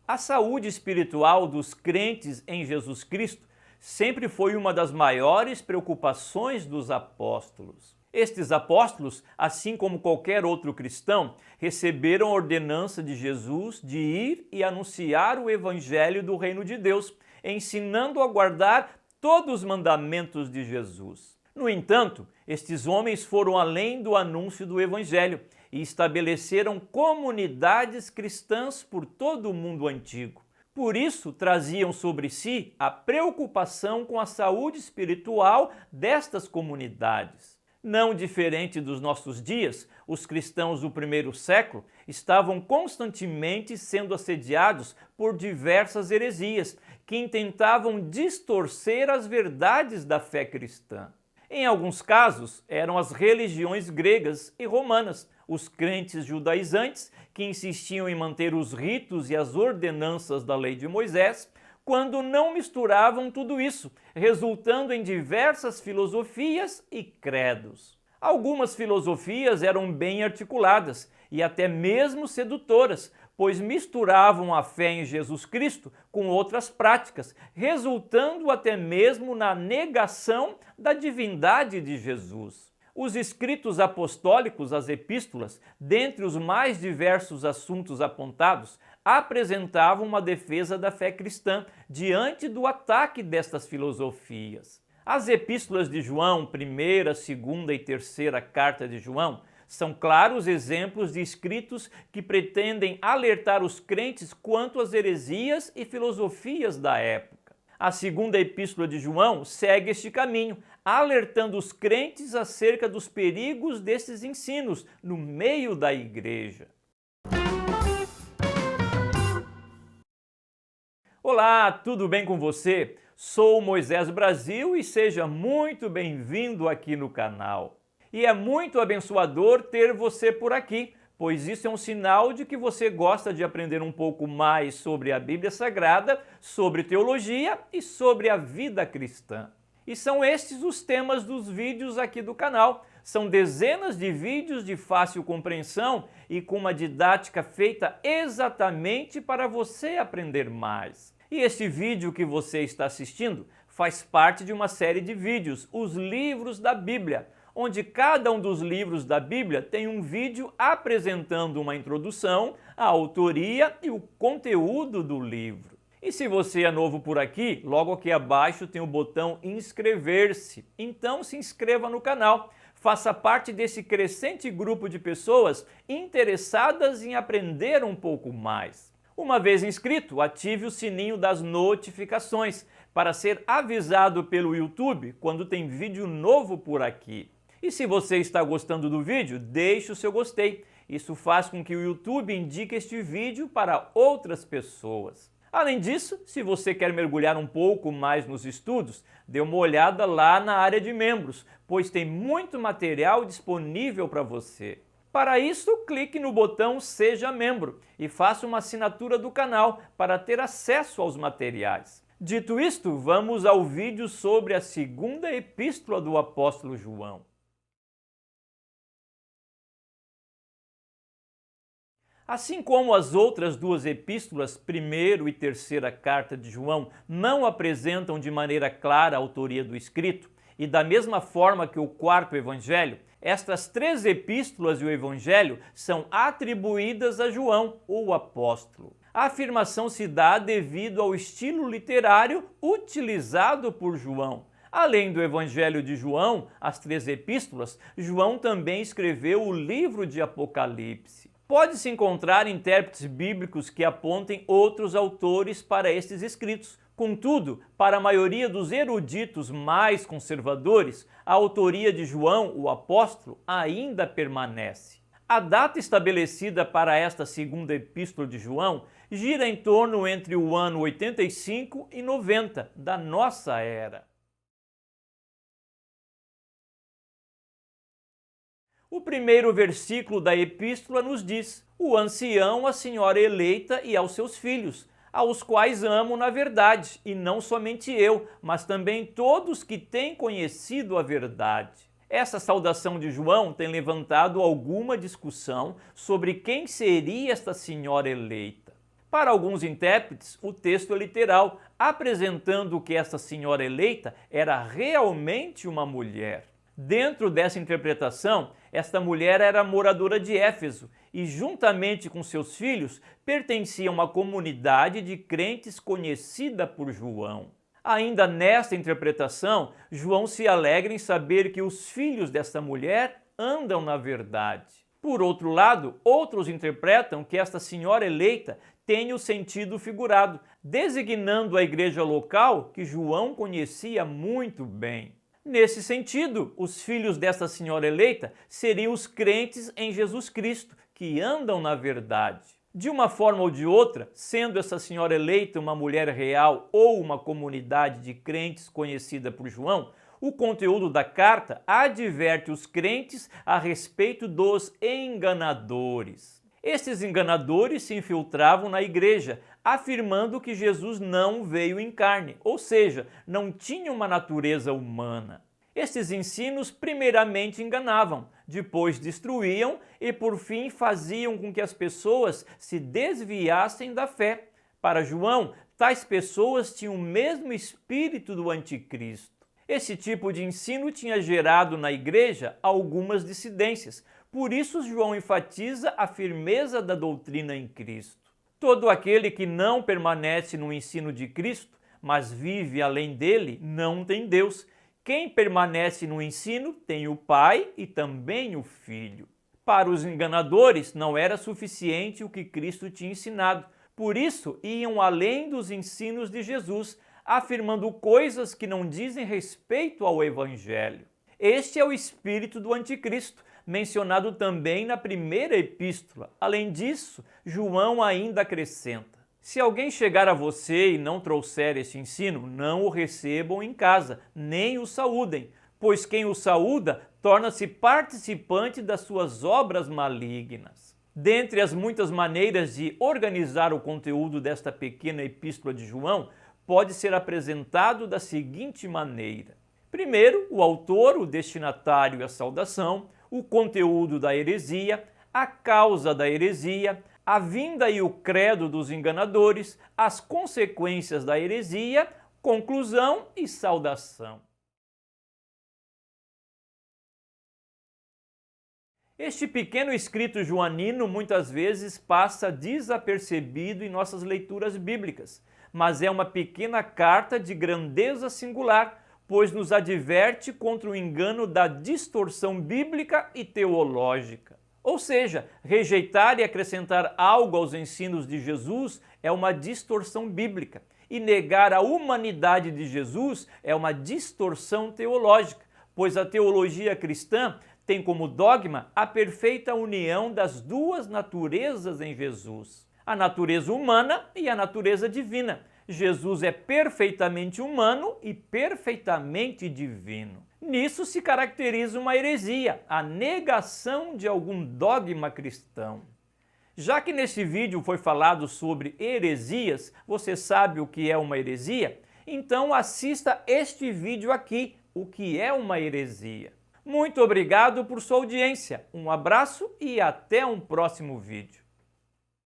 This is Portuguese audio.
A saúde espiritual dos crentes em Jesus Cristo sempre foi uma das maiores preocupações dos apóstolos. Estes apóstolos, assim como qualquer outro cristão, receberam a ordenança de Jesus de ir e anunciar o evangelho do reino de Deus, ensinando a guardar todos os mandamentos de Jesus. No entanto, estes homens foram além do anúncio do evangelho e estabeleceram comunidades cristãs por todo o mundo antigo. Por isso, traziam sobre si a preocupação com a saúde espiritual destas comunidades. Não diferente dos nossos dias, os cristãos do primeiro século estavam constantemente sendo assediados por diversas heresias que intentavam distorcer as verdades da fé cristã. Em alguns casos, eram as religiões gregas e romanas, os crentes judaizantes, que insistiam em manter os ritos e as ordenanças da lei de Moisés, quando não misturavam tudo isso, resultando em diversas filosofias e credos. Algumas filosofias eram bem articuladas e até mesmo sedutoras, pois misturavam a fé em Jesus Cristo com outras práticas, resultando até mesmo na negação da divindade de Jesus. Os escritos apostólicos, as epístolas, dentre os mais diversos assuntos apontados, apresentavam uma defesa da fé cristã diante do ataque destas filosofias. As epístolas de João, primeira, segunda e terceira carta de João, são claros exemplos de escritos que pretendem alertar os crentes quanto às heresias e filosofias da época. A segunda epístola de João segue este caminho, alertando os crentes acerca dos perigos desses ensinos no meio da igreja. Olá, tudo bem com você? Sou Moisés Brasil e seja muito bem-vindo aqui no canal. E é muito abençoador ter você por aqui, pois isso é um sinal de que você gosta de aprender um pouco mais sobre a Bíblia Sagrada, sobre teologia e sobre a vida cristã. E são estes os temas dos vídeos aqui do canal. São dezenas de vídeos de fácil compreensão e com uma didática feita exatamente para você aprender mais. E este vídeo que você está assistindo faz parte de uma série de vídeos, os livros da Bíblia, onde cada um dos livros da Bíblia tem um vídeo apresentando uma introdução, a autoria e o conteúdo do livro. E se você é novo por aqui, logo aqui abaixo tem o botão inscrever-se. Então se inscreva no canal, faça parte desse crescente grupo de pessoas interessadas em aprender um pouco mais. Uma vez inscrito, ative o sininho das notificações para ser avisado pelo YouTube quando tem vídeo novo por aqui. E se você está gostando do vídeo, deixe o seu gostei. Isso faz com que o YouTube indique este vídeo para outras pessoas. Além disso, se você quer mergulhar um pouco mais nos estudos, dê uma olhada lá na área de membros, pois tem muito material disponível para você. Para isso, clique no botão Seja Membro e faça uma assinatura do canal para ter acesso aos materiais. Dito isto, vamos ao vídeo sobre a segunda epístola do apóstolo João. Assim como as outras duas epístolas, primeira e terceira carta de João, não apresentam de maneira clara a autoria do escrito, e da mesma forma que o quarto evangelho, estas três epístolas e o evangelho são atribuídas a João, o apóstolo. A afirmação se dá devido ao estilo literário utilizado por João. Além do evangelho de João, as três epístolas, João também escreveu o livro de Apocalipse. Pode-se encontrar intérpretes bíblicos que apontem outros autores para estes escritos. Contudo, para a maioria dos eruditos mais conservadores, a autoria de João, o apóstolo, ainda permanece. A data estabelecida para esta segunda epístola de João gira em torno entre o ano 85 e 90 da nossa era. O primeiro versículo da epístola nos diz: o ancião, a senhora eleita e aos seus filhos, aos quais amo na verdade, e não somente eu, mas também todos que têm conhecido a verdade. Essa saudação de João tem levantado alguma discussão sobre quem seria esta senhora eleita. Para alguns intérpretes, o texto é literal, apresentando que esta senhora eleita era realmente uma mulher. Dentro dessa interpretação, esta mulher era moradora de Éfeso e, juntamente com seus filhos, pertencia a uma comunidade de crentes conhecida por João. Ainda nesta interpretação, João se alegra em saber que os filhos desta mulher andam na verdade. Por outro lado, outros interpretam que esta senhora eleita tem o sentido figurado, designando a igreja local que João conhecia muito bem. Nesse sentido, os filhos desta senhora eleita seriam os crentes em Jesus Cristo, que andam na verdade. De uma forma ou de outra, sendo essa senhora eleita uma mulher real ou uma comunidade de crentes conhecida por João, o conteúdo da carta adverte os crentes a respeito dos enganadores. Esses enganadores se infiltravam na igreja, afirmando que Jesus não veio em carne, ou seja, não tinha uma natureza humana. Estes ensinos primeiramente enganavam, depois destruíam e por fim faziam com que as pessoas se desviassem da fé. Para João, tais pessoas tinham o mesmo espírito do anticristo. Esse tipo de ensino tinha gerado na igreja algumas dissidências, por isso João enfatiza a firmeza da doutrina em Cristo. Todo aquele que não permanece no ensino de Cristo, mas vive além dele, não tem Deus. Quem permanece no ensino tem o Pai e também o Filho. Para os enganadores não era suficiente o que Cristo tinha ensinado, por isso iam além dos ensinos de Jesus, afirmando coisas que não dizem respeito ao Evangelho. Este é o espírito do anticristo, mencionado também na primeira epístola. Além disso, João ainda acrescenta: se alguém chegar a você e não trouxer este ensino, não o recebam em casa, nem o saúdem, pois quem o saúda torna-se participante das suas obras malignas. Dentre as muitas maneiras de organizar o conteúdo desta pequena epístola de João, pode ser apresentado da seguinte maneira. Primeiro, o autor, o destinatário e a saudação, o conteúdo da heresia, a causa da heresia, a vinda e o credo dos enganadores, as consequências da heresia, conclusão e saudação. Este pequeno escrito joanino muitas vezes passa desapercebido em nossas leituras bíblicas, mas é uma pequena carta de grandeza singular, pois nos adverte contra o engano da distorção bíblica e teológica. Ou seja, rejeitar e acrescentar algo aos ensinos de Jesus é uma distorção bíblica, e negar a humanidade de Jesus é uma distorção teológica, pois a teologia cristã tem como dogma a perfeita união das duas naturezas em Jesus, a natureza humana e a natureza divina. Jesus é perfeitamente humano e perfeitamente divino. Nisso se caracteriza uma heresia, a negação de algum dogma cristão. Já que nesse vídeo foi falado sobre heresias, você sabe o que é uma heresia? Então assista este vídeo aqui, o que é uma heresia. Muito obrigado por sua audiência, um abraço e até um próximo vídeo.